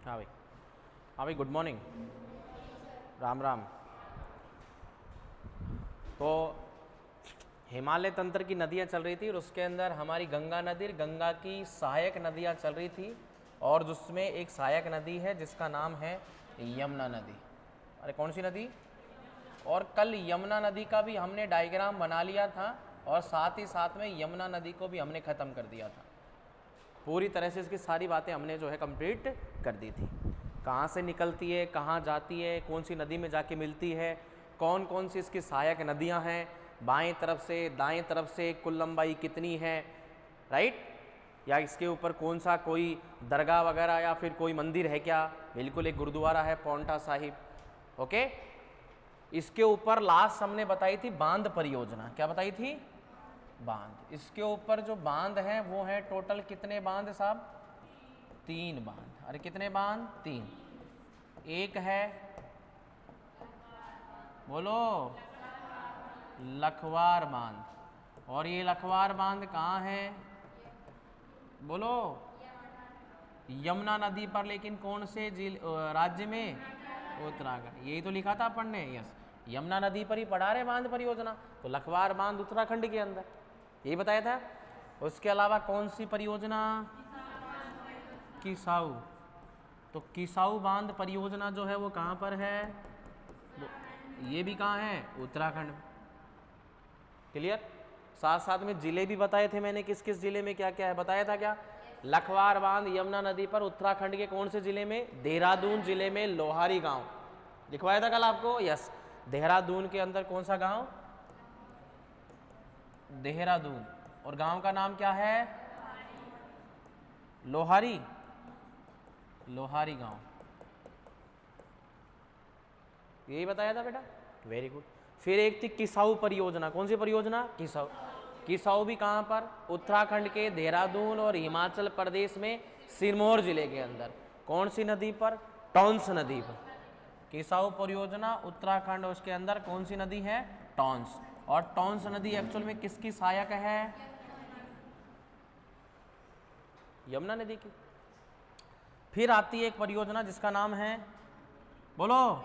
हाँ भाई, हाँ भाई, गुड मॉर्निंग, राम राम। तो हिमालय तंत्र की नदियाँ चल रही थी और उसके अंदर हमारी गंगा नदी, गंगा की सहायक नदियाँ चल रही थी और जिसमें एक सहायक नदी है जिसका नाम है यमुना नदी। अरे कौन सी नदी? और कल यमुना नदी का भी हमने डायग्राम बना लिया था और साथ ही साथ में यमुना नदी को भी हमने ख़त्म कर दिया था। पूरी तरह से इसकी सारी बातें हमने जो है कंप्लीट कर दी थी। कहाँ से निकलती है, कहाँ जाती है, कौन सी नदी में जाके मिलती है, कौन कौन सी इसकी सहायक नदियाँ हैं, बाएं तरफ से दाएं तरफ से कुल लंबाई कितनी है, राइट, या इसके ऊपर कौन सा कोई दरगाह वगैरह या फिर कोई मंदिर है क्या? बिल्कुल एक गुरुद्वारा है पौंटा साहिब। ओके, इसके ऊपर लास्ट हमने बताई थी बांध परियोजना। क्या बताई थी? बांध। इसके ऊपर जो बांध हैं वो है टोटल कितने बांध साहब? 3 बांध। अरे कितने बांध? 3। एक है, बोलो, लखवार बांध। और ये लखवार बांध कहाँ है? बोलो, यमुना नदी पर, लेकिन कौन से राज्य में? उत्तराखंड। यही तो लिखा था अपन ने, यस, यमुना नदी पर ही पढ़ा रहे बांध परियोजना। तो लखवार बांध उत्तराखंड के अंदर, यही बताया था। उसके अलावा कौन सी परियोजना? किसाऊ। तो किसाऊ बांध परियोजना जो है वो कहाँ पर है? ये भी कहाँ है? उत्तराखंड। क्लियर? साथ साथ में जिले भी बताए थे मैंने, किस किस जिले में क्या क्या है बताया था। क्या? लखवार बांध यमुना नदी पर उत्तराखंड के कौन से जिले में? देहरादून जिले में लोहारी गांव। लिखवाया था कल आपको, यस। देहरादून के अंदर कौन सा गांव? देहरादून। और गांव का नाम क्या है? लोहारी। लोहारी गांव, यही बताया था बेटा, वेरी गुड। फिर एक थी किसाऊ परियोजना। कौन सी परियोजना? किसाऊ। किसाऊ भी कहाँ पर? उत्तराखंड के देहरादून और हिमाचल प्रदेश में सिरमौर जिले के अंदर। कौन सी नदी पर? टॉन्स नदी पर। किसाऊ परियोजना उत्तराखंड, उसके अंदर कौन सी नदी है? टॉन्स। और टॉन्स नदी एक्चुअल में किसकी सहायक है? यमुना नदी की। फिर आती है एक परियोजना जिसका नाम है, बोलो,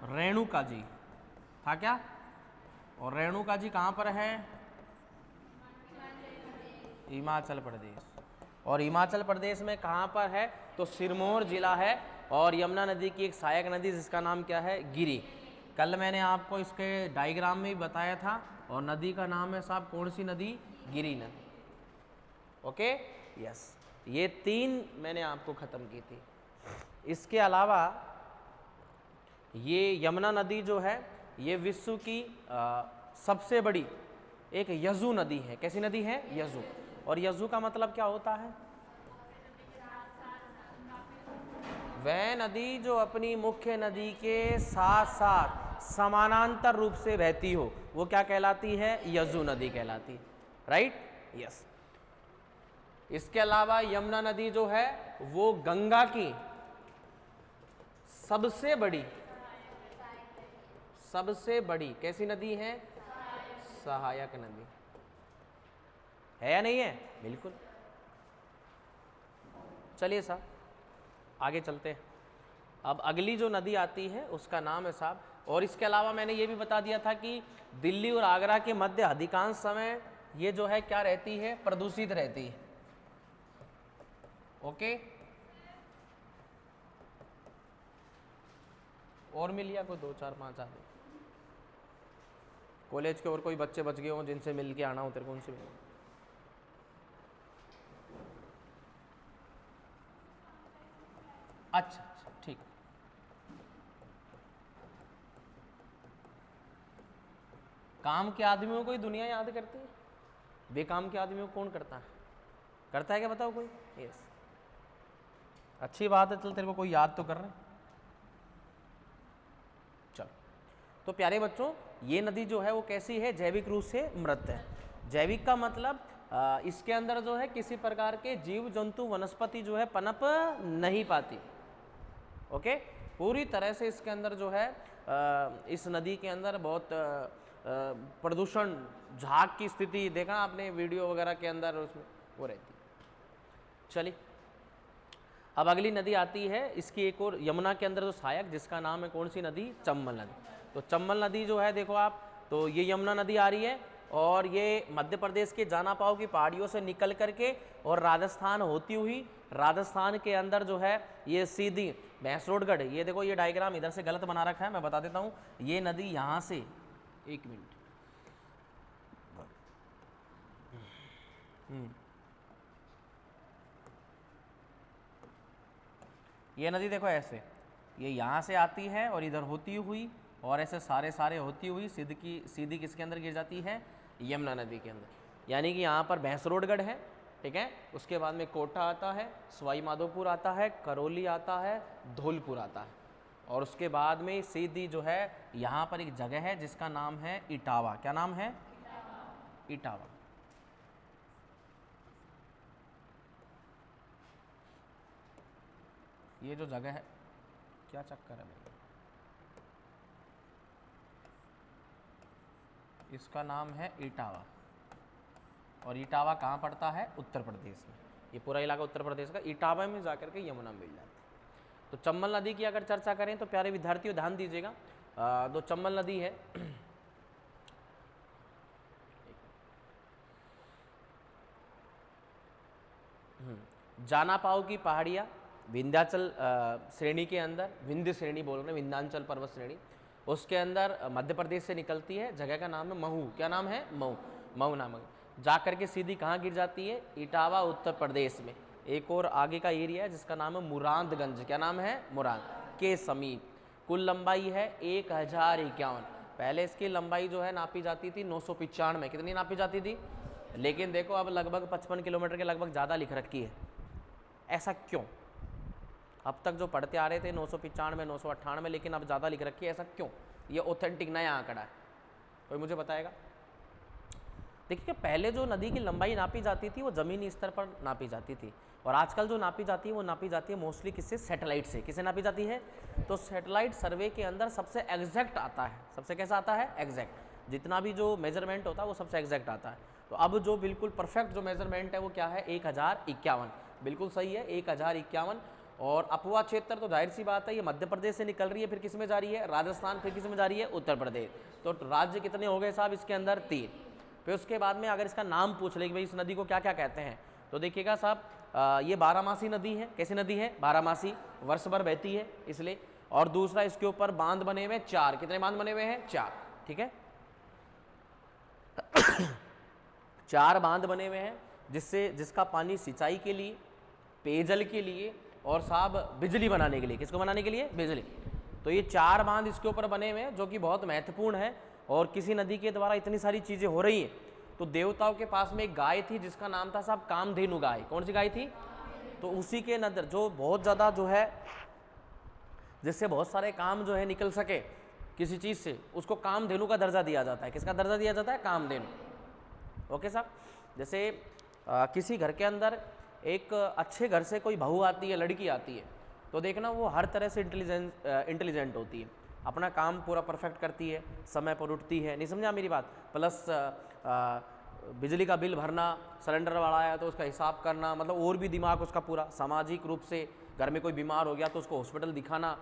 रेणुका जी। था क्या? और रेणुका जी कहाँ पर है? हिमाचल प्रदेश। और हिमाचल प्रदेश में कहाँ पर है? तो सिरमौर जिला है। और यमुना नदी की एक सहायक नदी जिसका नाम क्या है? गिरी। कल मैंने आपको इसके डायग्राम में भी बताया था। और नदी का नाम है साहब कौन सी नदी? गिरी नदी। Okay, yes. ये 3 मैंने आपको ख़त्म की थी। इसके अलावा ये यमुना नदी जो है ये विश्व की सबसे बड़ी एक यजु नदी है। कैसी नदी है? यजु। और यजु का मतलब क्या होता है? वह नदी जो अपनी मुख्य नदी के साथ साथ समानांतर रूप से बहती हो, वो क्या कहलाती है? यजु नदी कहलाती है, राइट, यस। इसके अलावा यमुना नदी जो है वो गंगा की सबसे बड़ी कैसी नदी है? सहायक नदी है या नहीं है? बिल्कुल। चलिए साहब आगे चलते हैं। अब अगली जो नदी आती है उसका नाम है साहब, और इसके अलावा मैंने ये भी बता दिया था कि दिल्ली और आगरा के मध्य अधिकांश समय ये जो है क्या रहती है? प्रदूषित रहती है। ओके, और मिल लिया कोई 2 4 5 आदमी कॉलेज के, और कोई बच्चे बच गए हों जिनसे मिल के आना हो तेरे को, उनसे मिल। अच्छा अच्छा, ठीक। काम के आदमियों को ही दुनिया याद करती है, बेकाम के आदमियों को कौन करता है? करता है क्या बताओ कोई? यस, अच्छी बात है। चल तेरे को कोई याद तो कर रहे हैं। चलो, तो प्यारे बच्चों, ये नदी जो है वो कैसी है? जैविक रूप से मृत है। जैविक का मतलब इसके अंदर जो है किसी प्रकार के जीव जंतु वनस्पति जो है पनप नहीं पाती। ओके, पूरी तरह से इसके अंदर जो है इस नदी के अंदर बहुत प्रदूषण, झाग की स्थिति देखा आपने वीडियो वगैरह के अंदर, उसमें वो रहती। चलिए अब अगली नदी आती है इसकी एक और यमुना के अंदर जो सहायक, जिसका नाम है कौन सी नदी? चंबल नदी। तो चंबल नदी जो है देखो आप, तो ये यमुना नदी आ रही है और ये मध्य प्रदेश के जानापाव की पहाड़ियों से निकल करके और राजस्थान होती हुई राजस्थान के अंदर जो है ये सीधी भैंसरोडगढ़, ये देखो ये डायग्राम इधर से गलत बना रखा है, मैं बता देता हूँ। ये नदी यहाँ से, एक मिनट, ये नदी देखो ऐसे, ये यहाँ से आती है और इधर होती हुई और ऐसे सारे होती हुई सीधी किसके अंदर गिर जाती है? यमुना नदी के अंदर। यानी कि यहाँ पर भैंसरोडगढ़ है, ठीक है, उसके बाद में कोटा आता है, सवाई माधोपुर आता है, करौली आता है, धौलपुर आता है, और उसके बाद में सीधी जो है यहाँ पर एक जगह है जिसका नाम है इटावा। क्या नाम है? इटावा। ये जो जगह है, क्या चक्कर है भाई, इसका नाम है इटावा। और इटावा कहाँ पड़ता है? उत्तर प्रदेश में। ये पूरा इलाका उत्तर प्रदेश का, इटावा में जाकर के यमुना मिल जाती है। तो चंबल नदी की अगर चर्चा करें तो प्यारे विद्यार्थियों ध्यान दीजिएगा, जो चंबल नदी है जानापाव की पहाड़ियाँ विंध्याचल श्रेणी के अंदर, विंध्य श्रेणी बोल रहे हैं, विंध्याचल पर्वत श्रेणी, उसके अंदर मध्य प्रदेश से निकलती है। जगह का नाम है महू। क्या नाम है? महू। महू नामक जाकर के सीधी कहाँ गिर जाती है? इटावा, उत्तर प्रदेश में। एक और आगे का एरिया है जिसका नाम है मुरादगंज। क्या नाम है? मुराद के समीप। कुल लंबाई है 1051। पहले इसकी लंबाई जो है नापी जाती थी 995। कितनी नापी जाती थी? लेकिन देखो अब लगभग 55 किलोमीटर के लगभग ज़्यादा लिख रखी है। ऐसा क्यों? अब तक जो पढ़ते आ रहे थे 995, 998, लेकिन अब ज़्यादा लिख रखी है, ऐसा क्यों? ये ऑथेंटिक नया आंकड़ा है, कोई मुझे बताएगा? देखिए पहले जो नदी की लंबाई नापी जाती थी वो ज़मीनी स्तर पर नापी जाती थी, और आजकल जो नापी जाती है वो नापी जाती है मोस्टली किससे? सैटेलाइट से। किससे नापी जाती है? तो सैटेलाइट सर्वे के अंदर सबसे एग्जैक्ट आता है। सबसे कैसा आता है? एग्जैक्ट। जितना भी जो मेजरमेंट होता है वो सबसे एग्जैक्ट आता है। तो अब जो बिल्कुल परफेक्ट जो मेजरमेंट है वो क्या है? 1051। बिल्कुल सही है, 1051। और अपवा क्षेत्र तो जाहिर सी बात है ये मध्य प्रदेश से निकल रही है, फिर किस में जा रही है? राजस्थान। फिर किस में जा रही है? उत्तर प्रदेश। तो राज्य कितने हो गए साहब इसके अंदर? 3। फिर उसके बाद में अगर इसका नाम पूछ ले कि भाई इस नदी को क्या क्या कहते हैं, तो देखिएगा साहब ये बारहमासी नदी है। कैसी नदी है? बारहमासी, वर्ष भर बहती है इसलिए। और दूसरा इसके ऊपर बांध बने हुए 4। कितने बांध बने हुए हैं? 4। ठीक है 4 बांध बने हुए हैं जिसका पानी सिंचाई के लिए, पेयजल के लिए और साहब बिजली बनाने के लिए। किसको बनाने के लिए? बिजली। तो ये 4 बांध इसके ऊपर बने हुए हैं जो कि बहुत महत्वपूर्ण है। और किसी नदी के द्वारा इतनी सारी चीज़ें हो रही हैं, तो देवताओं के पास में एक गाय थी जिसका नाम था साहब कामधेनु गाय। कौन सी गाय थी? तो उसी के नजर जो बहुत ज़्यादा जो है, जिससे बहुत सारे काम जो है निकल सके किसी चीज़ से, उसको कामधेनु का दर्जा दिया जाता है। किसका दर्जा दिया जाता है? कामधेनु। ओके साहब। जैसे किसी घर के अंदर एक अच्छे घर से कोई बहू आती है, लड़की आती है, तो देखना वो हर तरह से इंटेलिजेंट होती है, अपना काम पूरा परफेक्ट करती है, समय पर उठती है। नहीं समझा मेरी बात? प्लस बिजली का बिल भरना, सिलेंडर वाला आया तो उसका हिसाब करना, मतलब और भी दिमाग उसका पूरा। सामाजिक रूप से घर में कोई बीमार हो गया तो उसको हॉस्पिटल दिखाना,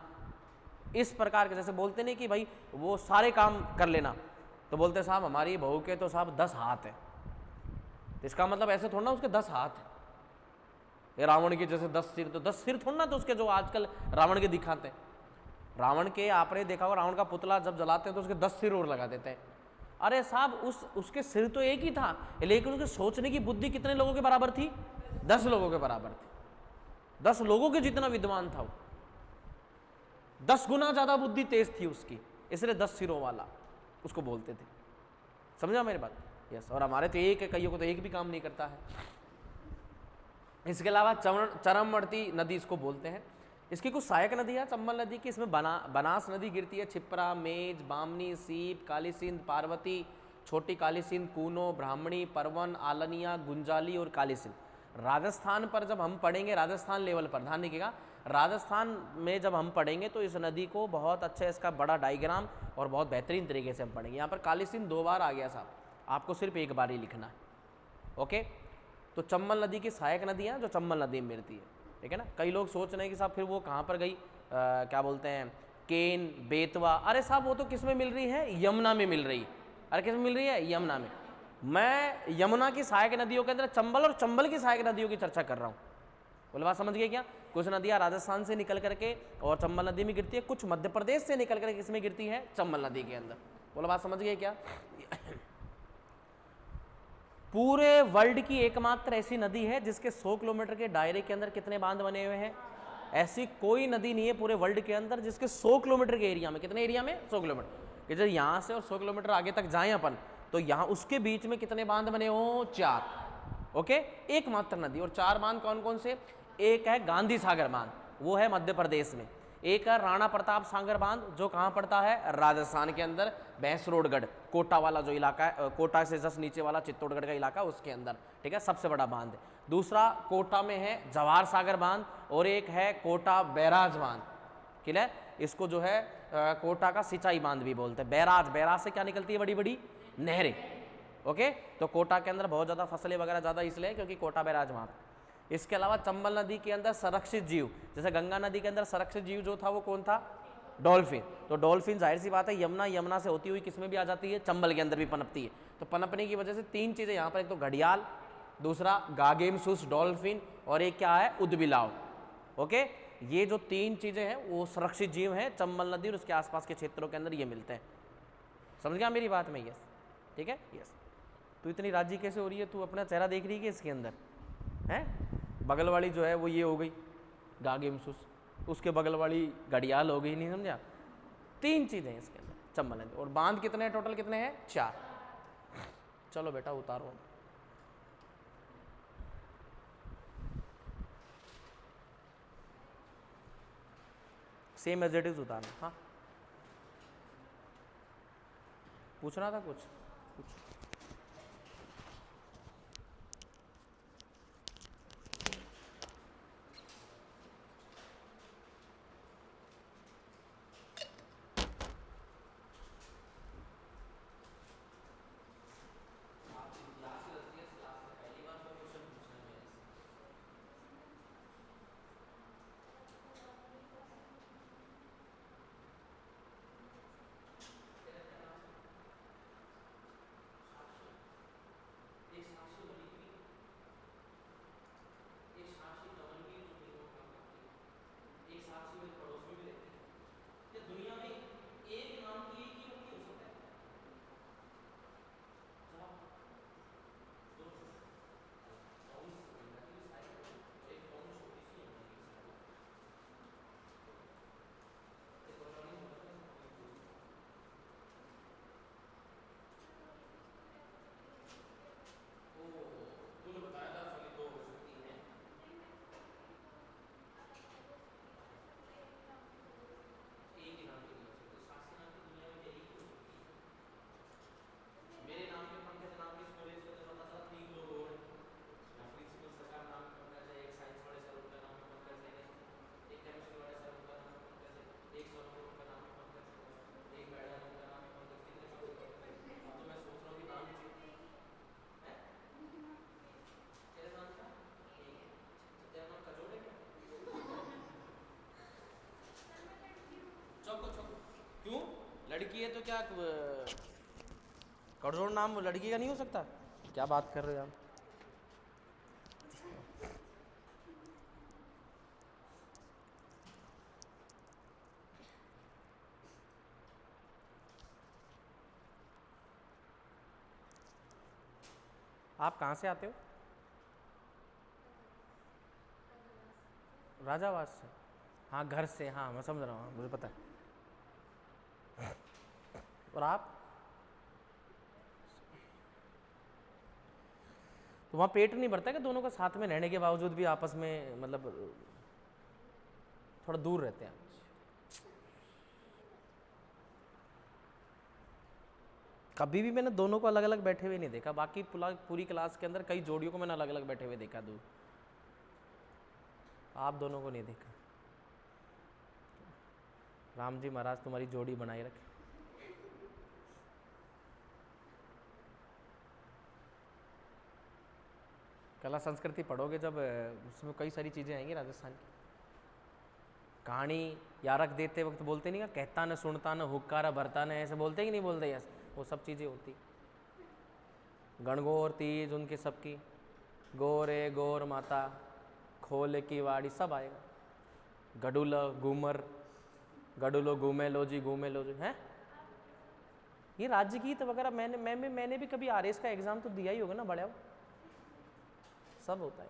इस प्रकार के। जैसे बोलते नहीं कि भाई वो सारे काम कर लेना, तो बोलते साहब हमारी बहू के तो साहब 10 हाथ है। इसका मतलब ऐसे थोड़ा ना उसके 10 हाथ है। ये रावण के जैसे 10 सिर, तो 10 सिर थोड़ा ना तो उसके जो आजकल रावण के दिखाते हैं। रावण के आपने देखा हो, रावण का पुतला जब जलाते हैं तो उसके 10 सिर और लगा देते हैं। अरे साहब उसके सिर तो एक ही था, लेकिन उसके सोचने की बुद्धि कितने लोगों के बराबर थी? 10 लोगों के बराबर थी। 10 लोगों के जितना विद्वान था वो, 10 गुना ज्यादा बुद्धि तेज थी उसकी, इसलिए 10 सिरों वाला उसको बोलते थे। समझा मेरी बात? यस। और हमारे तो एक है, कईयों को तो एक भी काम नहीं करता है। इसके अलावा चरमवर्ती नदी इसको बोलते हैं। इसकी कुछ सहायक नदी है चंबल नदी की। इसमें बनास नदी गिरती है, छिप्रा, मेज, बामनी, सीप, काली सिंध, पार्वती, छोटी काली सिंध, कूनो, ब्राह्मणी, परवन, आलनिया, गुंजाली और काली सिंध। राजस्थान पर जब हम पढ़ेंगे, राजस्थान लेवल पर ध्यान रखिएगा, राजस्थान में जब हम पढ़ेंगे तो इस नदी को बहुत अच्छा, इसका बड़ा डायग्राम और बहुत बेहतरीन तरीके से हम पढ़ेंगे। यहाँ पर काली सिंध 2 बार आ गया साहब, आपको सिर्फ एक बार ही लिखना है। ओके। तो चंबल नदी की सहायक नदियाँ जो चंबल नदी में मिलती है। ठीक है ना। कई लोग सोच रहे हैं कि साहब फिर वो कहाँ पर गई, क्या बोलते हैं, केन, बेतवा। अरे साहब वो तो किस में मिल रही है, यमुना में मिल रही है। अरे किस में मिल रही है, यमुना में। मैं यमुना की सहायक नदियों के अंदर चंबल और चंबल की सहायक नदियों की चर्चा कर रहा हूँ। बोले बात समझ गए क्या। कुछ नदियाँ राजस्थान से निकल करके और चंबल नदी में गिरती है, कुछ मध्य प्रदेश से निकल करके किसमें गिरती है, चंबल नदी के अंदर। बोले बात समझ गए क्या। पूरे वर्ल्ड की एकमात्र ऐसी नदी है जिसके 100 किलोमीटर के दायरे के अंदर कितने बांध बने हुए हैं। ऐसी कोई नदी नहीं है पूरे वर्ल्ड के अंदर जिसके 100 किलोमीटर के एरिया में, कितने एरिया में, 100 किलोमीटर, कि जब यहाँ से और 100 किलोमीटर आगे तक जाएं अपन तो यहाँ उसके बीच में कितने बांध बने हो, 4। ओके, एकमात्र नदी। और 4 बांध कौन कौन से, एक है गांधी सागर बांध, वो है मध्य प्रदेश में। एक है राणा प्रताप सागर बांध, जो कहाँ पड़ता है, राजस्थान के अंदर, भैंसरोडगढ़, कोटा वाला जो इलाका है, कोटा से जस्ट नीचे वाला चित्तौड़गढ़ का इलाका, उसके अंदर, ठीक है, सबसे बड़ा बांध है। दूसरा कोटा में है जवाहर सागर बांध, और एक है कोटा बैराज बांध, क्लियर। इसको जो है कोटा का सिंचाई बांध भी बोलते हैं। बैराज, बैराज से क्या निकलती है, बड़ी बड़ी नहरें। ओके, तो कोटा के अंदर बहुत ज़्यादा फसलें वगैरह ज़्यादा इसलिए क्योंकि कोटा बैराज वहाँ। इसके अलावा चंबल नदी के अंदर संरक्षित जीव, जैसे गंगा नदी के अंदर संरक्षित जीव जो था वो कौन था, डॉल्फिन। तो डॉल्फिन जाहिर सी बात है यमुना, यमुना से होती हुई किसमें भी आ जाती है, चंबल के अंदर भी पनपती है। तो पनपने की वजह से 3 चीज़ें यहाँ पर, एक तो घड़ियाल, दूसरा गागेमसूस डॉल्फिन, और एक क्या है, उदबिलाव। ओके, ये जो 3 चीज़ें हैं वो सुरक्षित जीव हैं चंबल नदी और उसके आसपास के क्षेत्रों के अंदर ये मिलते हैं। समझ गया मेरी बात में, यस, ठीक है, यस। तू इतनी राजी कैसे हो रही है, तू अपना चेहरा देख रही है कि इसके अंदर है। बगल वाली जो है वो ये हो गई गागेमसूस, उसके बगल वाली घड़ियाल हो गई, नहीं समझा। 3 चीज़ें हैं इसके अंदर चंबल नदी। और बांध कितने हैं टोटल, कितने हैं, 4। चलो बेटा उतारो, सेम एज इट इज उतारना। हाँ, पूछना था कुछ, कुछ। क्यों, लड़की है तो क्या कठोर नाम लड़की का नहीं हो सकता, क्या बात कर रहे हो आप। आप कहाँ से आते हो, राजावास से। हाँ घर से, हाँ मैं समझ रहा हूँ, मुझे पता है। और आप, तो वहाँ पेट नहीं भरता कि दोनों का साथ में रहने के बावजूद भी आपस में मतलब थोड़ा दूर रहते हैं। कभी भी मैंने दोनों को अलग अलग बैठे हुए नहीं देखा, बाकी पूरी क्लास के अंदर कई जोड़ियों को मैंने अलग अलग बैठे हुए देखा दूर, आप दोनों को नहीं देखा। राम जी महाराज तुम्हारी जोड़ी बनाए रखे। कला संस्कृति पढ़ोगे जब उसमें कई सारी चीज़ें आएंगी राजस्थान की। कहानी यारक देते वक्त बोलते नहीं, कहता न सुनता न हुक्कारा भरता न, ऐसे बोलते कि नहीं बोलते, ऐसे वो सब चीज़ें होती। गणगौर तीज उनके सबकी, गोरे गौर माता, खोल की वाड़ी, सब आएगा। गडुल घूमर, गडुलो घूमे लो जी, घूमे लो जी, हैं ये राज्य गीत वगैरह। मैंने भी कभी आरएस का एग्जाम तो दिया ही होगा ना बड़े, सब होता है।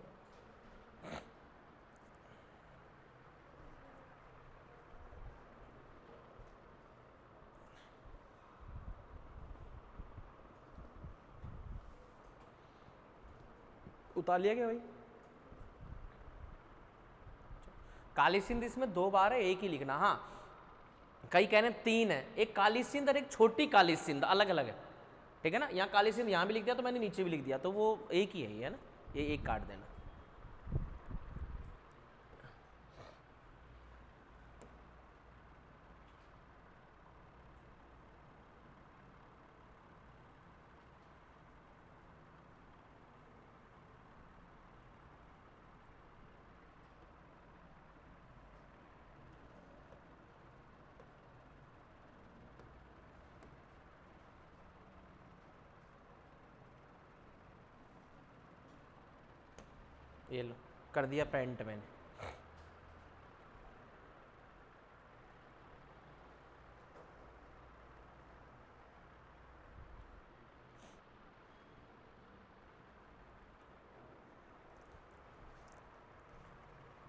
उतार लिया क्या भाई? काली सिंध इसमें 2 बार है, एक ही लिखना। हाँ, कई कह रहे हैं 3 है, एक काली सिंध और एक छोटी काली सिंध, अलग अलग है, ठीक है ना। यहाँ काली सिंध यहाँ भी लिख दिया तो मैंने नीचे भी लिख दिया, तो वो एक ही है ना, ये एक काट देना। ये लो, कर दिया पेंट मैंने।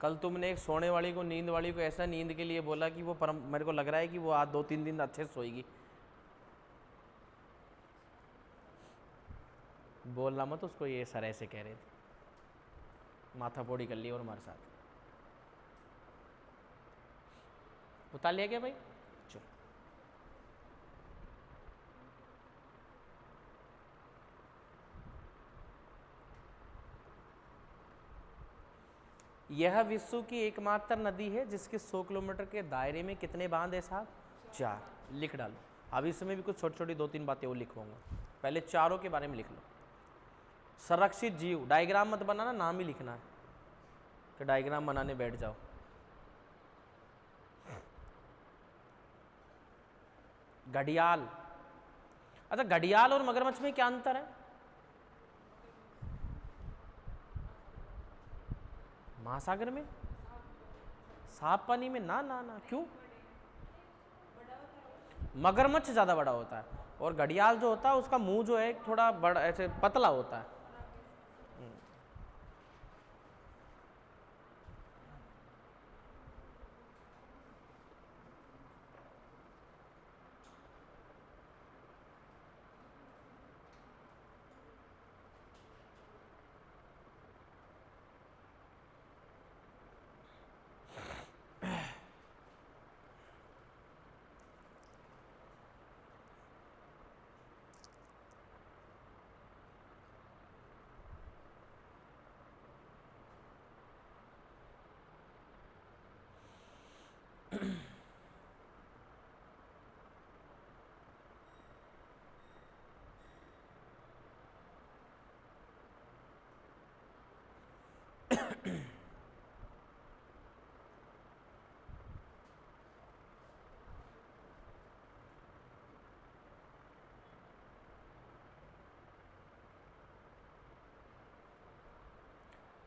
कल तुमने एक सोने वाली को, नींद वाली को ऐसा नींद के लिए बोला कि वो मेरे को लग रहा है कि वो आज 2-3 दिन अच्छे से सोएगी। बोलना मत उसको, ये सर ऐसे कह रहे थे, माथा फोड़ी कर लिया और हमारे साथ। उतार लिया क्या भाई? चलो, यह विश्व की एकमात्र नदी है जिसके 100 किलोमीटर के दायरे में कितने बांध है साहब? 4। लिख डालो। अब इसमें भी कुछ छोटी छोटी 2-3 बातें और लिखवाऊंगा, पहले चारों के बारे में लिख लो। संरक्षित जीव, डायग्राम मत बनाना, नाम ही लिखना है कि डायग्राम बनाने बैठ जाओ। घड़ियाल, अच्छा घड़ियाल और मगरमच्छ में क्या अंतर है? महासागर में, साफ पानी में? ना ना ना, क्यों? मगरमच्छ ज़्यादा बड़ा होता है और घड़ियाल जो होता है उसका मुंह जो है थोड़ा बड़ा, ऐसे पतला होता है।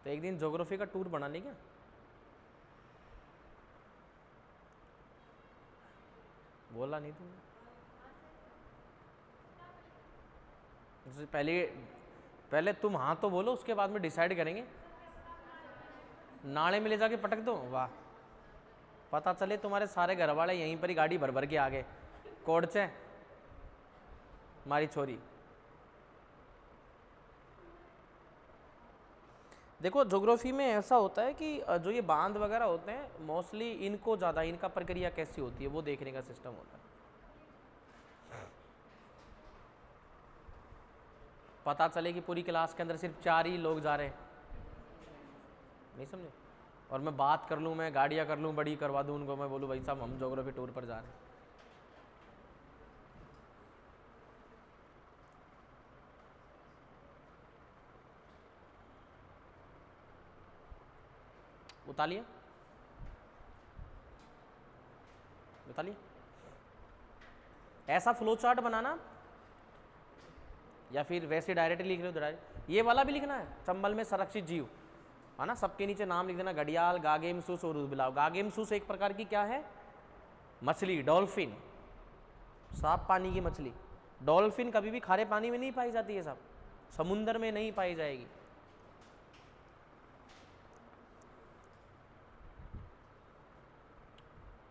तो एक दिन ज्योग्राफी का टूर बना ले क्या? बोला नहीं तुमने? पहले तुम हाँ तो बोलो, उसके बाद में डिसाइड करेंगे। नाले में ले जाके पटक दो, वाह, पता चले तुम्हारे सारे घर वाले यहीं पर ही गाड़ी भर भर के आ गए, कोड़चे हमारी छोरी। देखो ज्योग्राफी में ऐसा होता है कि जो ये बांध वगैरह होते हैं मोस्टली, इनको ज़्यादा, इनका प्रक्रिया कैसी होती है वो देखने का सिस्टम होता है। पता चले कि पूरी क्लास के अंदर सिर्फ 4 ही लोग जा रहे हैं, नहीं समझे, और मैं बात कर लूँ, मैं गाड़ियाँ कर लूँ, बड़ी करवा दूँ उनको, मैं बोलूँ भाई साहब हम ज्योग्राफी टूर पर जा रहे हैं। बताइए बताइए। ऐसा फ्लो चार्ट बनाना या फिर वैसे डायरेक्टली लिख रहे हो डायरेक्ट, ये वाला भी लिखना है, चंबल में संरक्षित जीव है ना, सबके नीचे नाम लिख देना, घड़ियाल, गागेमसूस और उदबिलाव। गागेमसूस एक प्रकार की क्या है, मछली, डॉल्फिन, साफ पानी की मछली। डॉल्फिन कभी भी खारे पानी में नहीं पाई जाती है साहब, समुद्र में नहीं पाई जाएगी।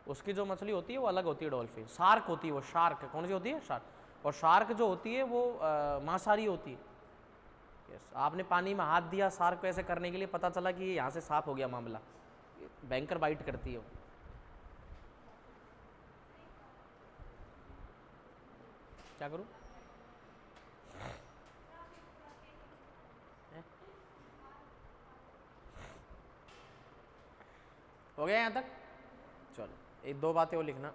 उसकी जो मछली होती है वो अलग होती है डॉल्फिन। शार्क होती है वो, शार्क कौन सी होती है, शार्क। और शार्क जो होती है वो मांसाहारी होती है। यस, आपने पानी में हाथ दिया शार्क को ऐसे करने के लिए, पता चला कि यहाँ से साफ हो गया मामला, भयंकर बाइट करती है वो। क्या करूं? हो गया यहाँ तक? चलो एक दो बातें और लिखना।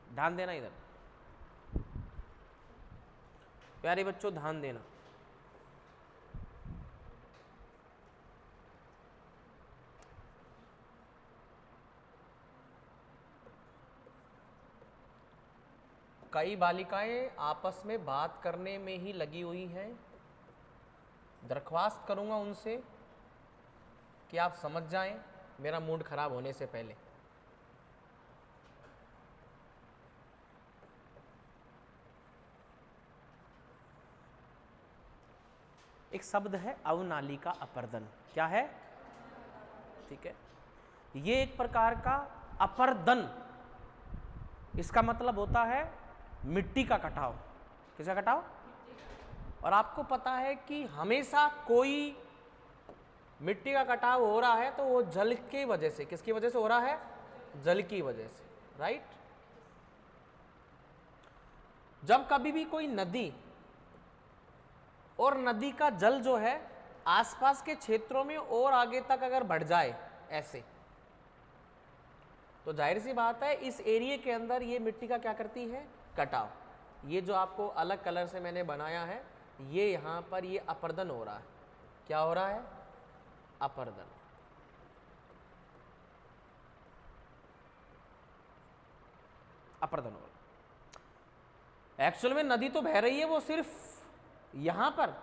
ध्यान देना इधर प्यारे बच्चों, ध्यान देना। कई बालिकाएं आपस में बात करने में ही लगी हुई हैं। दरख्वास्त करूंगा उनसे कि आप समझ जाएं मेरा मूड खराब होने से पहले। एक शब्द है अवनालिका अपर्दन। क्या है? ठीक है, ये एक प्रकार का अपर्दन, इसका मतलब होता है मिट्टी का कटाव। किसका कटाव? और आपको पता है कि हमेशा कोई मिट्टी का कटाव हो रहा है तो वो जल की वजह से, किसकी वजह से हो रहा है? जल की वजह से, राइट। जब कभी भी कोई नदी और नदी का जल जो है आसपास के क्षेत्रों में और आगे तक अगर बढ़ जाए ऐसे, तो जाहिर सी बात है इस एरिया के अंदर ये मिट्टी का क्या करती है? कटाव। ये जो आपको अलग कलर से मैंने बनाया है, ये यहां पर ये अपर्दन हो रहा है। क्या हो रहा है? अपर्दन। अपर्दन हो रहा है। एक्चुअल में नदी तो बह रही है वो सिर्फ यहां पर,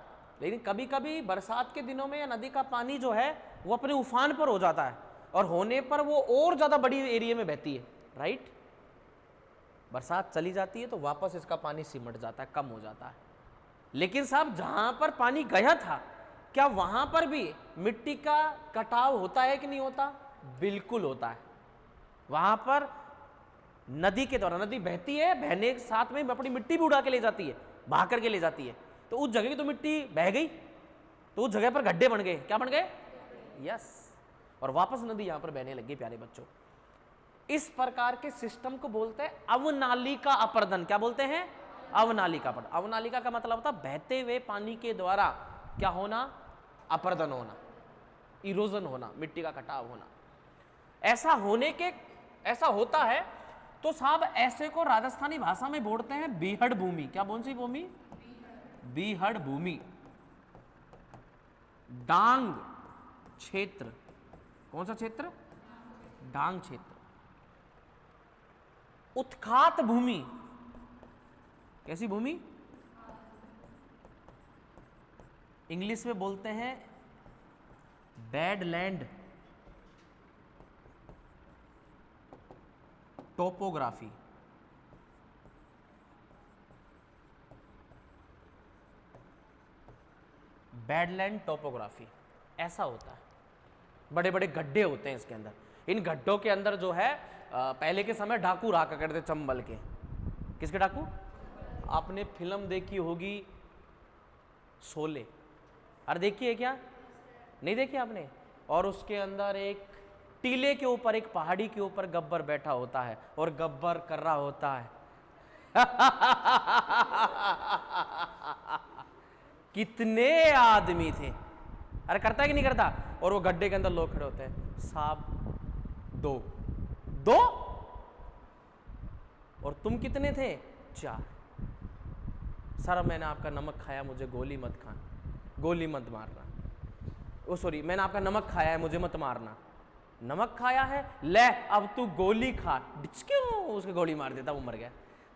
लेकिन कभी कभी बरसात के दिनों में नदी का पानी जो है वो अपने उफान पर हो जाता है, और होने पर वो और ज्यादा बड़ी एरिया में बहती है, राइट। बरसात चली जाती है तो वापस इसका पानी सिमट जाता है, कम हो जाता है। लेकिन साहब जहां पर पानी गया था, क्या वहां पर भी मिट्टी का कटाव होता है कि नहीं होता? बिल्कुल होता है। वहां पर नदी के द्वारा, नदी बहती है, बहने के साथ में अपनी मिट्टी भी उड़ा के ले जाती है, बहा करके ले जाती है। तो उस जगह की तो मिट्टी बह गई, तो उस जगह पर गड्ढे बन गए। क्या बन गए? यस। और वापस नदी यहां पर बहने लगी। प्यारे बच्चों, इस प्रकार के सिस्टम को बोलते हैं अवनालिका अपर्दन। क्या बोलते हैं? अवनालिका अपर्दन। अवनालिका का मतलब होता है बहते हुए पानी के द्वारा क्या होना? अपर्दन होना, इरोजन होना, मिट्टी का कटाव होना। ऐसा होने के, ऐसा होता है तो साहब ऐसे को राजस्थानी भाषा में बोलते हैं बीहड़ भूमि। क्या कौन सी भूमि? बीहड़ भूमि। डांग क्षेत्र। कौन सा क्षेत्र? डांग क्षेत्र। उत्खात भूमि। कैसी भूमि? इंग्लिश में बोलते हैं बैडलैंड टोपोग्राफी। बैडलैंड टोपोग्राफी ऐसा होता है, बड़े बड़े गड्ढे होते हैं इसके अंदर। इन गड्ढों के अंदर जो है पहले के समय डाकू रहा करते चंबल के। किसके डाकू? आपने फिल्म देखी होगी शोले। अरे देखी है क्या? नहीं देखी आपने? और उसके अंदर एक टीले के ऊपर, एक पहाड़ी के ऊपर गब्बर बैठा होता है और गब्बर कर रहा होता है कितने आदमी थे, अरे करता है कि नहीं करता? और वो गड्ढे के अंदर लोग खड़े होते हैं, साहब दो दो, और तुम कितने थे? 4। सर मैंने आपका नमक खाया, मुझे गोली मत खाना, गोली मत मारना। ओ सॉरी, मैंने आपका नमक खाया है, मुझे मत मारना। नमक खाया है, ले अब तू गोली खा, क्यों उसके गोली मार देता, वो मर गया।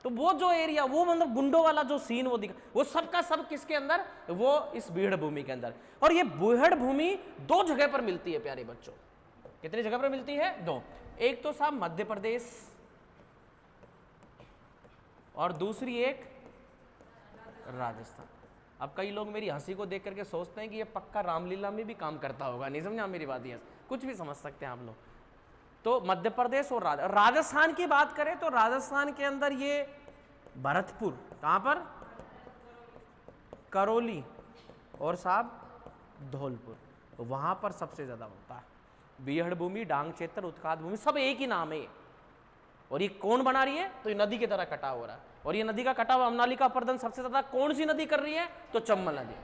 तो वो जो एरिया, वो मतलब गुंडों वाला जो सीन वो दिखा, वो सब का सब किसके अंदर, वो इस बीहड़ भूमि के अंदर। और ये बीहड़ भूमि 2 जगह पर मिलती है प्यारे बच्चों। कितनी जगह पर मिलती है? 2। एक तो साहब मध्य प्रदेश और दूसरी एक राजस्थान। अब कई लोग मेरी हंसी को देख करके सोचते हैं कि ये पक्का रामलीला में भी काम करता होगा, नहीं समझा मेरी बात? ये कुछ भी समझ सकते हैं आप लोग। तो मध्य प्रदेश और राजस्थान की बात करें तो राजस्थान के अंदर ये भरतपुर, कहां पर? करौली और साहब धौलपुर, वहां पर सबसे ज्यादा होता है। बीहड़ भूमि, डांग क्षेत्र, उत्काद भूमि, सब एक ही नाम है। और ये कौन बना रही है? तो ये नदी की तरह कटा हो रहा है। और ये नदी का कटा हुआ अमनाली का अपर्दन सबसे ज्यादा कौन सी नदी कर रही है? तो चंबल नदी।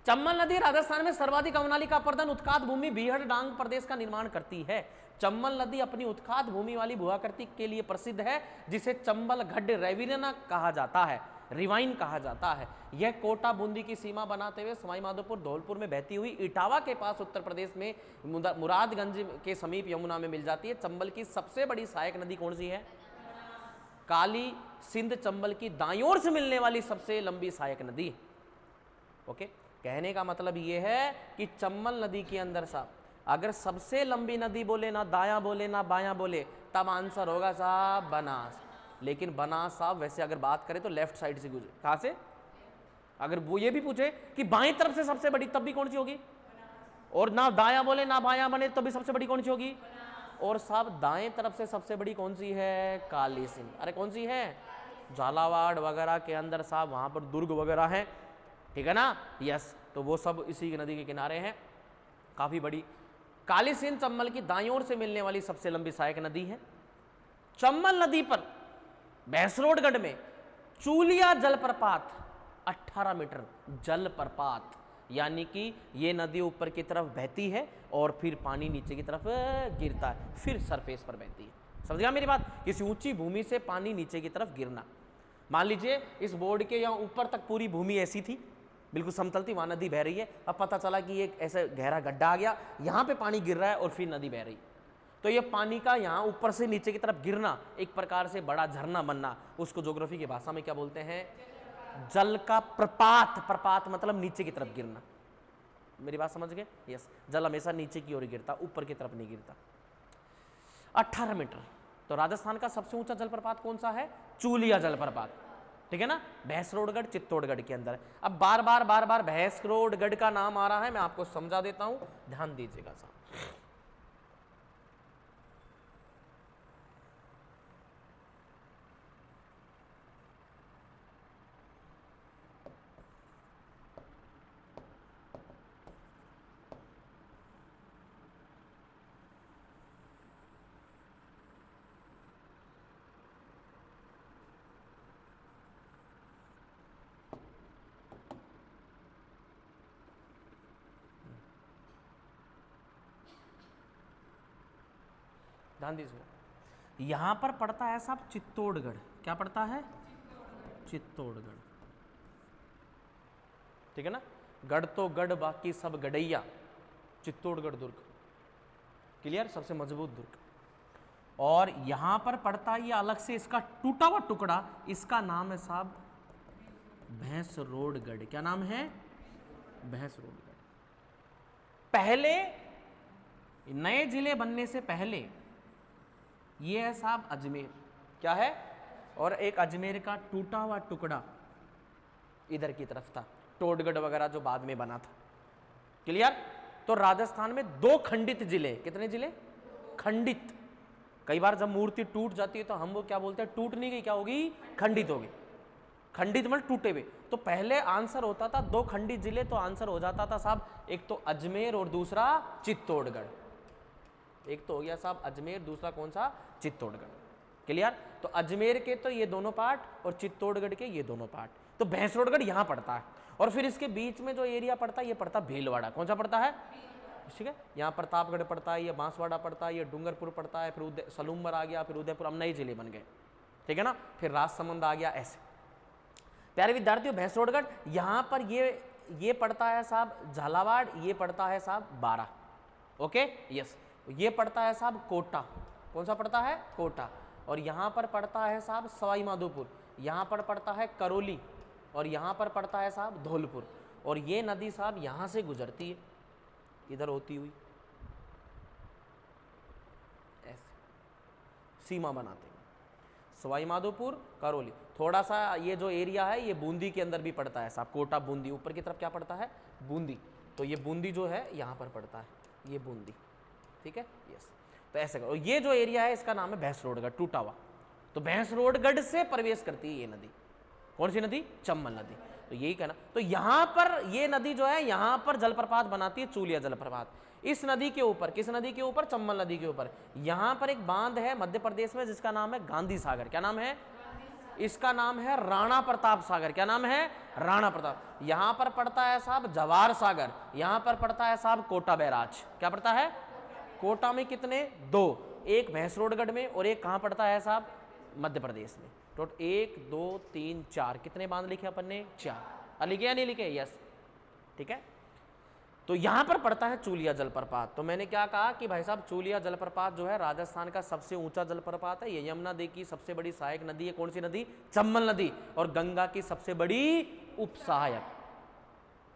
चंबल नदी राजस्थान में सर्वाधिक अवनाली का अपर्दन, उत्काद भूमि, बीहड़ डांग प्रदेश का निर्माण करती है। चंबल नदी अपनी उत्काद भूमि वाली भूआकृति के लिए प्रसिद्ध है, जिसे चंबल गढ़ रेविना कहा जाता है, रिवाइन कहा जाता है। यह कोटा बूंदी की सीमा बनाते हुए सवाई माधोपुर धौलपुर में बहती हुई इटावा के पास उत्तर प्रदेश में मुरादगंज के समीप यमुना में मिल जाती है। चंबल की सबसे बड़ी सहायक नदी कौन सी है? काली सिंध चंबल की दाईं ओर से मिलने वाली सबसे लंबी सहायक नदी। ओके, कहने का मतलब यह है कि चंबल नदी के अंदर साहब अगर सबसे लंबी नदी बोले, ना दायां बोले ना बायां बोले, तब आंसर होगा साहब बनास। लेकिन बनास साहब वैसे अगर बात करें तो लेफ्ट साइड से गुजरे। कहां से? अगर वो ये भी पूछे कि बाएं तरफ से सबसे बड़ी, तब भी कौन सी होगी? और ना दायां बोले ना बायां बने, तब भी सबसे बड़ी कौन सी होगी? और साहब दाएं तरफ से सबसे बड़ी कौन सी है? काली सिंध। अरे कौन सी है? झालावाड़ वगैरह के अंदर साहब वहां पर दुर्ग वगैरह है, ठीक है ना? यस, तो वो सब इसी नदी के किनारे हैं, काफी बड़ी। काली सिंध चंबल की दाईं ओर से मिलने वाली सबसे लंबी सहायक नदी है। चंबल नदी पर भैंसरोडगढ़ में चूलिया जलप्रपात 18 मीटर जलप्रपात, यानी कि ये नदी ऊपर की तरफ बहती है और फिर पानी नीचे की तरफ गिरता है, फिर सरफेस पर बहती है। समझ गया मेरी बात? किसी ऊंची भूमि से पानी नीचे की तरफ गिरना। मान लीजिए इस बोर्ड के यहाँ ऊपर तक पूरी भूमि ऐसी थी, बिल्कुल समतल थी, वहां नदी बह रही है। अब पता चला कि एक ऐसा गहरा गड्ढा आ गया, यहाँ पे पानी गिर रहा है और फिर नदी बह रही। तो ये पानी का यहाँ ऊपर से नीचे की तरफ गिरना, एक प्रकार से बड़ा झरना बनना, उसको ज्योग्राफी की भाषा में क्या बोलते हैं? जल का प्रपात। प्रपात मतलब नीचे की तरफ गिरना। मेरी बात समझ गए? यस, जल हमेशा नीचे की ओर गिरता, ऊपर की तरफ नहीं गिरता। 18 मीटर। तो राजस्थान का सबसे ऊंचा जलप्रपात कौन सा है? चूलिया जलप्रपात, ठीक है ना? भैंसरोडगढ़ चित्तौड़गढ़ के अंदर। अब बार बार भैंसरोडगढ़ का नाम आ रहा है, मैं आपको समझा देता हूं, ध्यान दीजिएगा साहब। ध्यान दीजिए, यहां पर पड़ता है साहब चित्तौड़गढ़। क्या पड़ता है? चित्तौड़गढ़, ठीक है ना? गढ़ तो गढ़, बाकी सब गढ़ैया। चित्तौड़गढ़ दुर्ग, क्लियर? सबसे मजबूत दुर्ग। और यहां पर पड़ता है ये अलग से, इसका टूटा हुआ टुकड़ा, इसका नाम है साहब भैंसरोडगढ़। क्या नाम है? भैंसरोडगढ़। पहले नए जिले बनने से पहले ये है साहब अजमेर। क्या है? और एक अजमेर का टूटा हुआ टुकड़ा इधर की तरफ था, टोडगढ़ वगैरह जो बाद में बना था, क्लियर? तो राजस्थान में 2 खंडित जिले। कितने जिले? खंडित। कई बार जब मूर्ति टूट जाती है तो हम वो क्या बोलते हैं? टूट नहीं गई, क्या होगी? खंडित होगी। खंडित मतलब टूटे हुए। तो पहले आंसर होता था 2 खंडित जिले, तो आंसर हो जाता था साहब एक तो अजमेर और दूसरा चित्तौड़गढ़। एक तो हो गया साहब अजमेर, दूसरा कौन सा? चित्तौड़गढ़, क्लियर? तो अजमेर के तो ये दोनों पार्ट और चित्तौड़गढ़ के ये दोनों पार्ट। तो भैंसरोडगढ़ यहां पड़ता है, और फिर इसके बीच में जो एरिया पड़ता है ये पड़ता है भीलवाड़ा। कौन सा पड़ता है? ठीक है, यहाँ प्रतापगढ़ पड़ता है, ये बांसवाड़ा पड़ता है, ये डूंगरपुर पड़ता है, फिर सलूम्बर आ गया, फिर उदयपुर, अब नए जिले बन गए, ठीक है ना? फिर राजसमंद आ गया, ऐसे। प्यारे विद्यार्थियों भैंसरोडगढ़, यहां पर ये पड़ता है साहब झालावाड़, ये पड़ता है साहब बारा, ओके यस। ये पड़ता है साहब कोटा, कौन सा पड़ता है? कोटा। और यहां पर पड़ता है साहब सवाई माधोपुर, यहां पर पड़ता है करौली, और यहां पर पड़ता है साहब धौलपुर। और ये नदी साहब यहां से गुजरती है इधर होती हुई, ऐसे सीमा बनाते हैं सवाई माधोपुर करौली। थोड़ा सा ये जो एरिया है ये बूंदी के अंदर भी पड़ता है साहब, कोटा बूंदी, ऊपर की तरफ क्या पड़ता है? बूंदी। तो ये बूंदी जो है यहाँ पर पड़ता है, ये बूंदी, ठीक है यस। तो ऐसे करो, ये जो एरिया है इसका नाम है भैंसरोडगढ़, टूटावा। तो भैंसरोडगढ़ से प्रवेश करती है ये नदी, कौन सी नदी? चंबल नदी। तो यही कहना, तो यहां पर ये नदी जो है यहां पर जलप्रपात बनाती है, चूलिया जलप्रपात। इस नदी के ऊपर, किस नदी के ऊपर? चंबल नदी के ऊपर। यहां पर एक बांध है मध्य प्रदेश में जिसका नाम है गांधी सागर। क्या नाम है? इसका नाम है राणा प्रताप सागर। क्या नाम है? राणा प्रताप। यहां पर पड़ता है साहब जवार सागर, यहां पर पड़ता है साहब कोटा बैराज। क्या पड़ता है? कोटा में कितने? 2, एक भैंसरोडगढ़ में और एक कहां पड़ता है साहब? मध्य प्रदेश में। तो 1 2 3 4 कितने बांध लिखे अपन ने? 4। लिखे या नहीं लिखे? यस, ठीक है। तो यहां पर पड़ता है चूलिया जलप्रपात। तो मैंने क्या कहा कि भाई साहब चूलिया जलप्रपात जो है राजस्थान का सबसे ऊंचा जलप्रपात है। ये यमुना नदी की सबसे बड़ी सहायक नदी है, कौन सी नदी? चंबल नदी। और गंगा की सबसे बड़ी उपसहायक,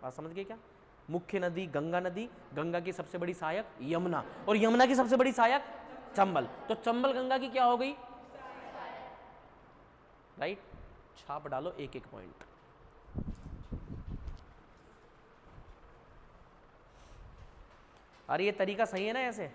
बात समझ गए क्या? मुख्य नदी गंगा नदी, गंगा की सबसे बड़ी सहायक यमुना, और यमुना की सबसे बड़ी सहायक चंबल। तो चंबल गंगा की क्या हो गई? राइट, छाप डालो एक एक पॉइंट। अरे ये तरीका सही है ना ऐसे?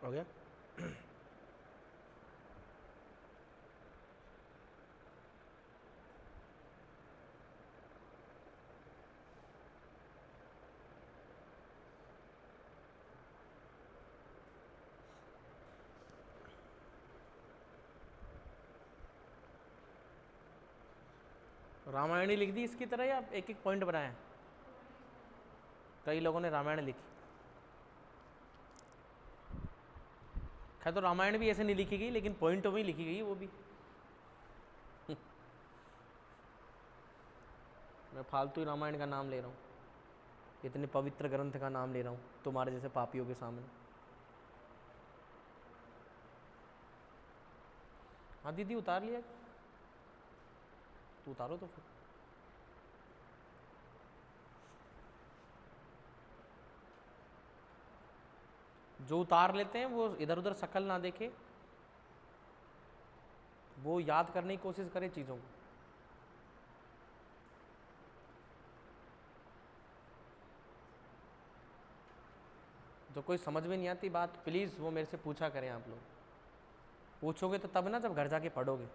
हो गया। रामायणी लिख दी इसकी तरह या एक एक पॉइंट बनाया? कई लोगों ने रामायण लिखी। खैर तो रामायण भी ऐसे नहीं लिखी गई, लेकिन पॉइंटों में ही लिखी गई वो भी। मैं फालतू ही रामायण का नाम ले रहा हूँ, इतने पवित्र ग्रंथ का नाम ले रहा हूँ तुम्हारे जैसे पापियों के सामने। हाँ दीदी उतार लिया, तो उतारो तो फिर। जो उतार लेते हैं वो इधर उधर शक्ल ना देखे, वो याद करने की कोशिश करे चीज़ों को। जो कोई समझ में नहीं आती बात, प्लीज़ वो मेरे से पूछा करें। आप लोग पूछोगे तो तब ना, जब घर जाके पढ़ोगे।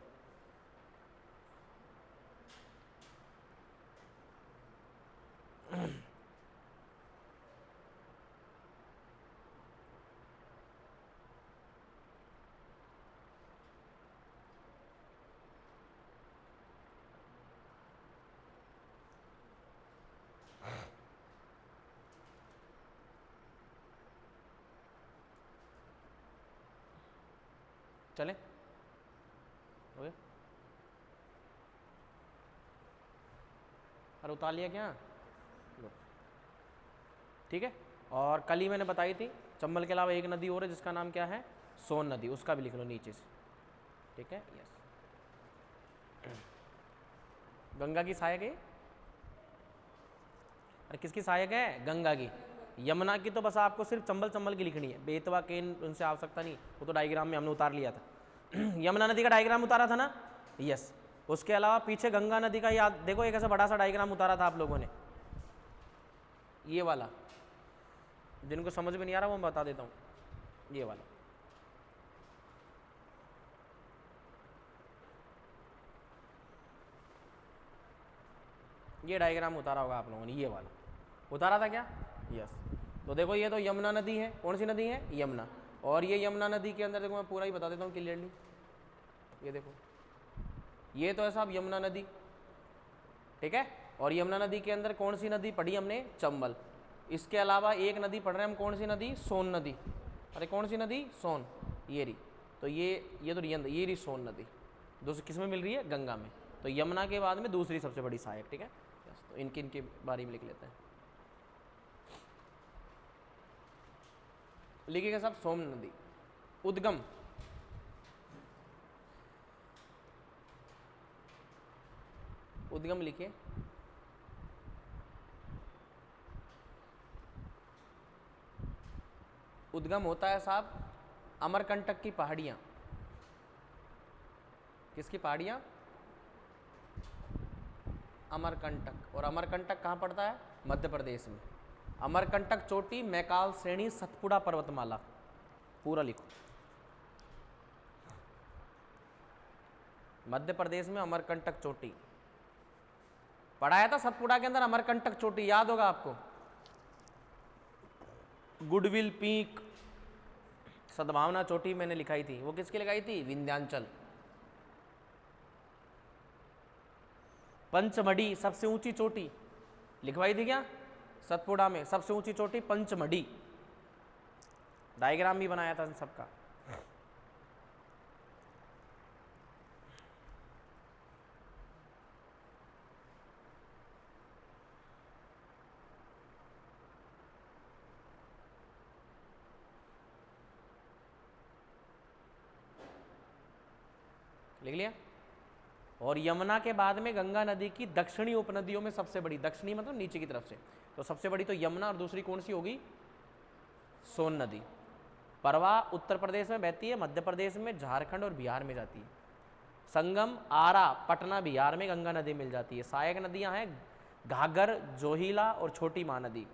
चले ओके, अरे उतार लिया क्या? लो ठीक है। और कल ही मैंने बताई थी चंबल के अलावा एक नदी और है जिसका नाम क्या है? सोन नदी, उसका भी लिख लो नीचे से। ठीक है, यस। गंगा की सहायक है। अरे किसकी सहायक है? गंगा की। यमुना की तो बस आपको सिर्फ चंबल चंबल की लिखनी है, बेतवा केन उनसे आवश्यकता नहीं, वो तो डायग्राम में हमने उतार लिया था। यमुना नदी का डायग्राम उतारा था ना, यस। उसके अलावा पीछे गंगा नदी का याद देखो, एक ऐसा बड़ा सा डायग्राम उतारा था आप लोगों ने, ये वाला। जिनको समझ में नहीं आ रहा वो मैं बता देता हूँ, ये वाला। ये डायग्राम उतारा होगा आप लोगों ने, ये वाला उतारा था क्या? यस। तो देखो ये तो यमुना नदी है। कौन सी नदी है? यमुना। और ये यमुना नदी के अंदर देखो, मैं पूरा ही बता देता हूँ क्लियरली। ये देखो, ये तो है साहब यमुना नदी, ठीक है। और यमुना नदी के अंदर कौन सी नदी पढ़ी हमने? चंबल। इसके अलावा एक नदी पढ़ रहे हैं हम, कौन सी नदी? सोन नदी। अरे कौन सी नदी? सोन, ये रही। तो ये तो ये रही सोन नदी। दूसरी किस में मिल रही है? गंगा में। तो यमुना के बाद में दूसरी सबसे बड़ी सहायक, ठीक है। तो इनके बारे में लिख लेते हैं। लिखिएगा साहब सोन नदी। उद्गम, उद्गम लिखिए। उद्गम होता है साहब अमरकंटक की पहाड़ियां। किसकी पहाड़ियां? अमरकंटक। और अमरकंटक कहाँ पड़ता है? मध्य प्रदेश में। अमरकंटक चोटी, मैकाल श्रेणी, सतपुड़ा पर्वतमाला, पूरा लिखो। मध्य प्रदेश में अमरकंटक चोटी पढ़ाया था सतपुड़ा के अंदर। अमरकंटक चोटी याद होगा आपको। गुडविल पीक, सद्भावना चोटी मैंने लिखाई थी, वो किसकी लगाई थी? विंध्याचल। पंचमढ़ी सबसे ऊंची चोटी लिखवाई थी क्या? सतपुड़ा में सबसे ऊंची चोटी पंचमढ़ी। डायग्राम भी बनाया था सबका। लिख लिया। और यमुना के बाद में गंगा नदी की दक्षिणी उपनदियों में सबसे बड़ी, दक्षिणी मतलब नीचे की तरफ से, तो सबसे बड़ी तो यमुना, और दूसरी कौन सी होगी? सोन नदी। परवा उत्तर प्रदेश में बहती है, मध्य प्रदेश में, झारखंड और बिहार में जाती है। संगम आरा, पटना, बिहार में गंगा नदी मिल जाती है। सहायक नदियां हैं घाघर, जोहिला और छोटी महानदी।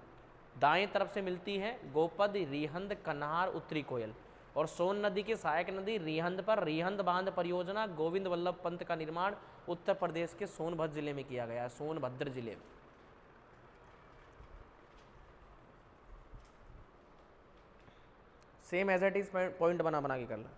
दाएं तरफ से मिलती है गोपद, रिहंद, कन्हार, उत्तरी कोयल। और सोन नदी की सहायक नदी रिहंद पर रिहंद बांध परियोजना गोविंद वल्लभ पंत का निर्माण उत्तर प्रदेश के सोनभद्र जिले में किया गया है, सोनभद्र जिले में। Same as it is point बना बना के कर लो।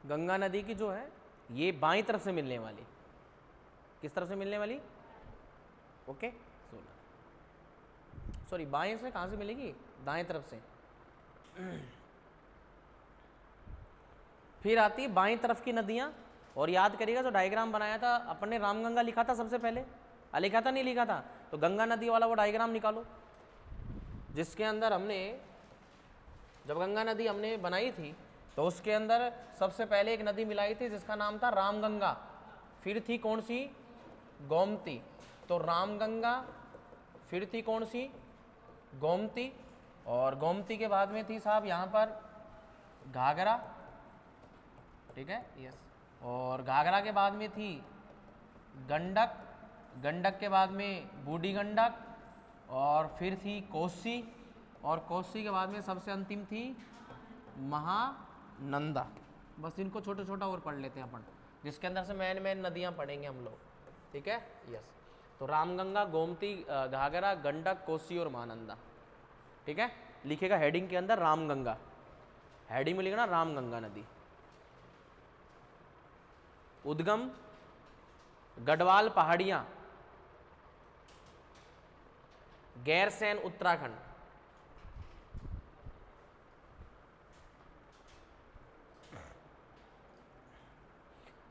गंगा नदी की जो है ये बाईं तरफ से मिलने वाली, किस तरफ से मिलने वाली? ओके, सॉरी बाएं से कहाँ से मिलेगी? दाएं तरफ से। फिर आती बाईं तरफ की नदियाँ, और याद करिएगा जो डायग्राम बनाया था अपन ने, रामगंगा लिखा था सबसे पहले, लिखा था नहीं लिखा था? तो गंगा नदी वाला वो डायग्राम निकालो जिसके अंदर हमने, जब गंगा नदी हमने बनाई थी तो उसके अंदर सबसे पहले एक नदी मिलाई थी जिसका नाम था रामगंगा, फिर थी कौन सी? गोमती। तो रामगंगा, फिर थी कौन सी? गोमती, और गोमती के बाद में थी साहब यहाँ पर घाघरा, ठीक है, यस, और घाघरा के बाद में थी गंडक, गंडक के बाद में बूढ़ी गंडक, और फिर थी कोसी, और कोसी के बाद में सबसे अंतिम थी महानंदा। बस इनको छोटा छोटा और पढ़ लेते हैं अपन, जिसके अंदर से मेन नदियाँ पढ़ेंगे हम लोग, ठीक है, यस। तो रामगंगा, गोमती, घाघरा, गंडक, कोसी और महानंदा, ठीक है। लिखेगा हेडिंग के अंदर रामगंगा, हेडिंग में लिखना रामगंगा नदी। उद्गम गढ़वाल पहाड़ियाँ, गैरसैंण उत्तराखंड।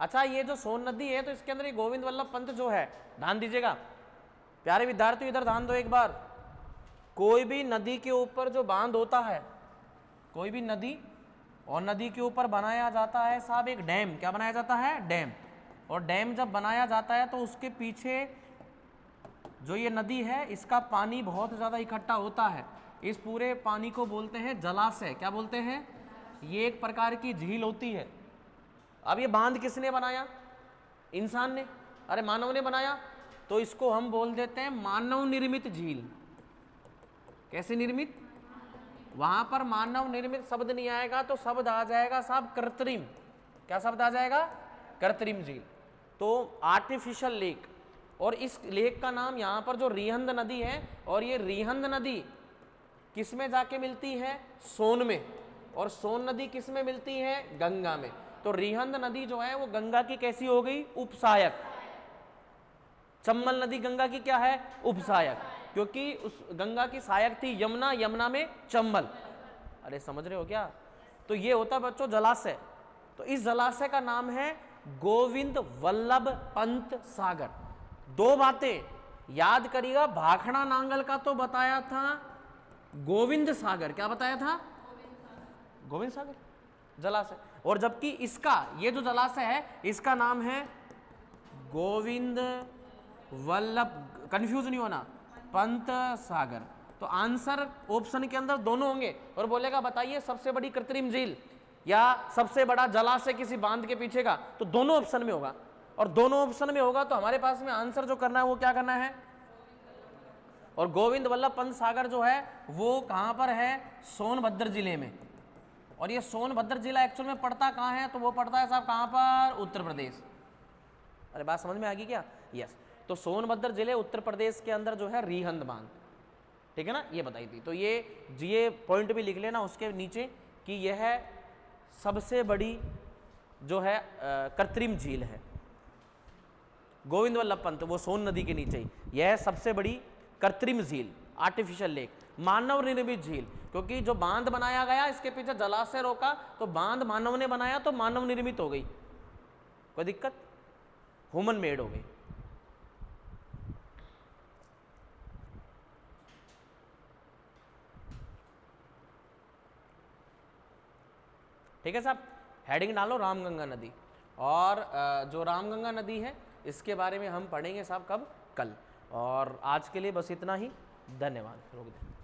अच्छा, ये जो सोन नदी है तो इसके अंदर ये गोविंद वल्लभ पंत जो है, ध्यान दीजिएगा प्यारे विद्यार्थी, इधर ध्यान दो एक बार। कोई भी नदी के ऊपर जो बांध होता है, कोई भी नदी, और नदी के ऊपर बनाया जाता है साहब एक डैम। क्या बनाया जाता है? डैम। और डैम जब बनाया जाता है तो उसके पीछे जो ये नदी है इसका पानी बहुत ज़्यादा इकट्ठा होता है, इस पूरे पानी को बोलते हैं जलाशय। क्या बोलते हैं? ये एक प्रकार की झील होती है। अब ये बांध किसने बनाया? इंसान ने, अरे मानव ने बनाया, तो इसको हम बोल देते हैं मानव निर्मित झील। कैसे निर्मित? वहां पर मानव निर्मित शब्द नहीं आएगा तो शब्द आ जाएगा साहब कृत्रिम। क्या शब्द आ जाएगा? कृत्रिम झील। तो आर्टिफिशियल लेक, और इस लेक का नाम यहाँ पर जो रिहंद नदी है, और ये रिहंद नदी किस में जाके मिलती है? सोन में। और सोन नदी किस में मिलती है? गंगा में। तो रिहंद नदी जो है वो गंगा की कैसी हो गई? उपसहायक। चंबल नदी गंगा की क्या है? उपसहायक, क्योंकि उस गंगा की सहायक थी यमुना, यमुना में चंबल। अरे समझ रहे हो क्या? तो ये होता है बच्चों जलाशय। तो इस जलाशय का नाम है गोविंद वल्लभ पंत सागर। दो बातें याद करिएगा, भाखड़ा नांगल का तो बताया था गोविंद सागर, क्या बताया था? गोविंद सागर जलाशय। और जबकि इसका, ये जो जलाशय है इसका नाम है गोविंद वल्लभ, कंफ्यूज नहीं होना, पंत सागर। तो आंसर ऑप्शन के अंदर दोनों होंगे। और बोलेगा बताइए सबसे बड़ी कृत्रिम झील या सबसे बड़ा जलाशय किसी बांध के पीछे का, तो दोनों ऑप्शन में होगा। और दोनों ऑप्शन में होगा तो हमारे पास में आंसर जो करना है वो क्या करना है? और गोविंद वल्लभ पंत सागर जो है वो कहां पर है? सोनभद्र जिले में। और ये सोनभद्र जिला एक्चुअल में पड़ता कहाँ है? तो वो पड़ता है साहब कहाँ पर? उत्तर प्रदेश। अरे बात समझ में आ गई क्या? यस। तो सोनभद्र जिले उत्तर प्रदेश के अंदर जो है रिहंद बांध, ठीक है ना, ये बताई थी। तो ये पॉइंट भी लिख लेना उसके नीचे कि यह सबसे बड़ी जो है कृत्रिम झील है। गोविंद वल्लभ पंत, वो सोन नदी के नीचे ही, यह सबसे बड़ी कृत्रिम झील, आर्टिफिशियल लेक, मानव निर्मित झील। क्योंकि जो बांध बनाया गया इसके पीछे जलाशय रोका, तो बांध मानव ने बनाया तो मानव निर्मित हो गई, कोई दिक्कत? ह्यूमन मेड हो गई। ठीक है साहब, हेडिंग डालो रामगंगा नदी। और जो रामगंगा नदी है इसके बारे में हम पढ़ेंगे साहब कब? कल। और आज के लिए बस इतना ही, धन्यवाद। रोक दें।